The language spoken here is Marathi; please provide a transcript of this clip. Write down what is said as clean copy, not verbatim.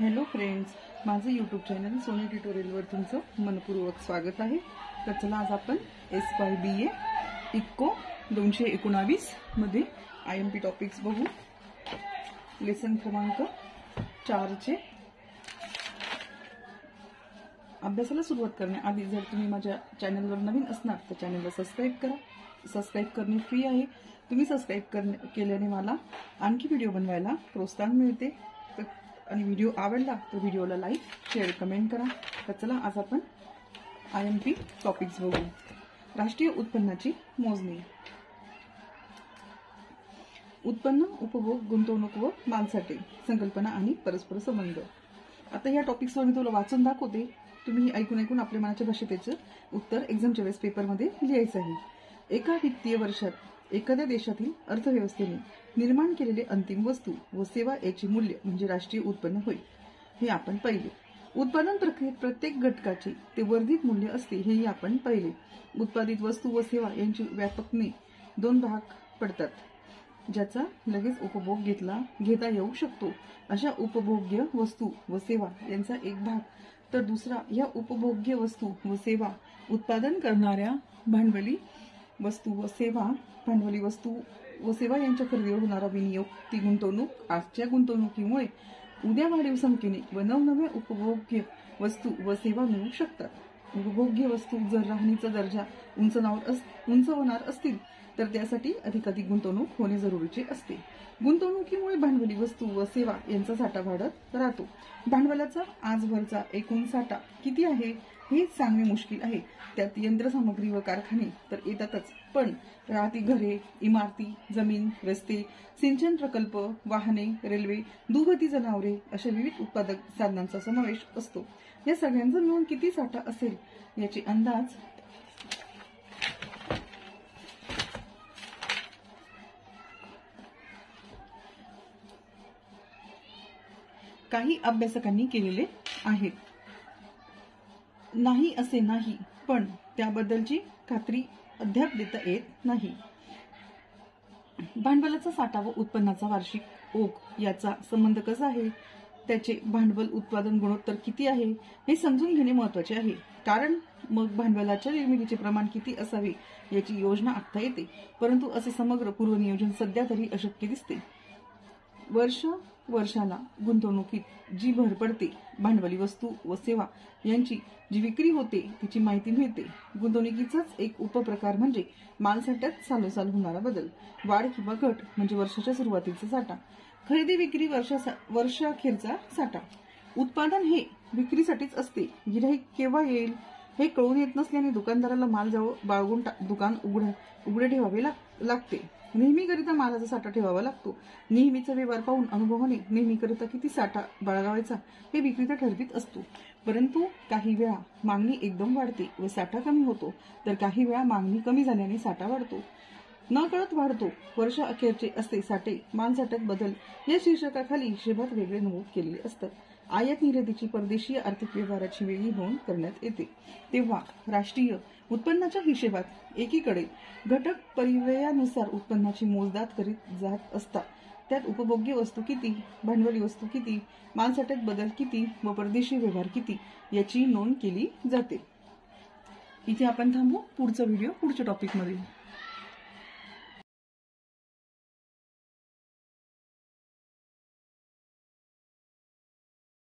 हॅलो फ्रेंड्स, माझं यूट्यूब चॅनल सोनी ट्युटोरियलवर तुमचं मनपूर्वक स्वागत आहे। तर चला आज आपण SYBA इको 219 मध्ये IMP टॉपिक्स बघू। लेसन क्रमांक 4 चे अभ्यासाला सुरुवात करण्याआधी जर तुम्ही माझ्या चॅनलवर नवीन असणार तर चॅनलला सबस्क्राइब करा। सबस्क्राइब करणे फ्री आहे। तुम्ही सबस्क्राइब केल्याने मला आणखी व्हिडिओ बनवायला प्रोत्साहन मिळते। आणि व्हिडिओ आवडला तर व्हिडिओला लाईक शेअर कमेंट करा। तर चला आज आपण IMP टॉपिक्स बघू। राष्ट्रीय उत्पन्नाची मोजणी, उत्पन्न, उपभोग, गुंतवणूक व मालसाठे, संकल्पना आणि परस्पर संबंध। आता या टॉपिक्सवर मी तुला वाचून दाखवते, तुम्ही ऐकून आपल्या मनाच्या भाषेत त्याचं उत्तर एक्झामच्या वेळेस पेपरमध्ये लिहायचं आहे। एका वित्तीय वर्षात एखाद्या देशातील अर्थव्यवस्थेने निर्माण केलेले अंतिम वस्तू व सेवा याचे मूल्य म्हणजे राष्ट्रीय उत्पन्न होय। हे आपण पाहिले। उत्पादन प्रक्रियेत प्रत्येक घटकाचे ते वर्धित मूल्य असते हेही आपण पाहिले। उत्पादित वस्तू व सेवा यांची व्यापकने दोन भाग पडतात, ज्याचा लगेच उपभोग घेता येऊ शकतो अशा उपभोग्य वस्तू व सेवा यांचा एक भाग, तर दुसरा या उपभोग्य वस्तू व सेवा उत्पादन करणाऱ्या भांडवली वस्तू व सेवा यांच्या खरेदीवर होणारा विनियोग, ती गुंतवणूक। आजच्या गुंतवणुकीमुळे उद्या वाढीव संख्येने व नवनव्या उपभोग्य वस्तू व सेवा मिळू शकतात। उपभोग्य वस्तू जर राहणीचा दर्जा उंचावणार असतील तर त्यासाठी अधिकाधिक गुंतवणूक होणे जरुरीचे असते। गुंतवणुकीमुळे भांडवली वस्तू व सेवा यांचा साठा वाढत राहतो। भांडवलाचा आजवरचा एकूण साठा किती आहे हे सांगणे मुश्किल आहे। त्यात यंत्रसामग्री व कारखाने तर येतातच, पण राहती घरे, इमारती, जमीन, रस्ते, सिंचन प्रकल्प, वाहने, रेल्वे, दुभती जनावरे अशा विविध उत्पादक साधनांचा समावेश असतो। या सगळ्यांचा मिळून किती साठा असेल याचे अंदाज काही अभ्यासकांनी केलेले आहेत। नाही असे नाही, पण त्याबद्दलची खात्री अद्याप देता येत नाही। भांडवलाचा साठा व उत्पन्नाचा वार्षिक ओघ याचा संबंध कसा आहे, त्याचे भांडवल उत्पादन गुणोत्तर किती आहे हे समजून घेणे महत्त्वाचे आहे। कारण मग भांडवलाच्या निर्मितीचे प्रमाण किती असावे याची योजना आखता येते, परंतु असे समग्र पूर्वनियोजन सध्या तरी अशक्य दिसते। वर्षाला गुंतवणुकीत जी भर पडते, भांडवली वस्तू व सेवा यांची जी विक्री होते तिची माहिती मिळते। गुंतवणुकीचाच एक उपप्रकार म्हणजे मालसाठ्यात सालोसाल होणारा बदल, वाढ किंवा घट म्हणजे वर्षाच्या सुरुवातीचा साठा, खरेदी विक्री वर्षाखेरचा साठा। उत्पादन हे विक्रीसाठीच असते। गिऱ्हाईक केव्हा येईल हे कळून येत नसल्याने दुकानदाराला माल जवळ बाळगून दुकान उघडे ठेवावे लागते। नेहमीकरिता मालाचा साठा ठेवावा लागतो। नेहमीचा व्यवहार पाहून अनुभवाने नेहमीकरिता किती साठा बाळगावायचा हे विक्रेता ठरवित असतो। परंतु काही वेळा मागणी एकदम वाढते व साठा कमी होतो, तर काही वेळा मागणी कमी झाल्याने साठा वाढतो, नकळत वाढतो। वर्ष अखेरचे असे साठे मालसाठ्यात बदल या शीर्षकाखाली हिशेबात वेगळे नमूद केलेले असतात। आयात निर्यातीची परदेशीय आर्थिक व्यवहाराची वेगळी नोंद करण्यात येते। तेव्हा राष्ट्रीय उत्पन्नाच्या हिशेबात एकीकडे घटक परिव्ययानुसार उत्पन्नाची मोजदाद करीत जात असतात। त्यात उपभोग्य वस्तू किती, भांडवली वस्तू किती, मालसाठ्यात बदल किती व परदेशी व्यवहार किती याची नोंद केली जाते। इथे आपण थांबू, पुढचा व्हिडिओ पुढच्या टॉपिकमध्ये।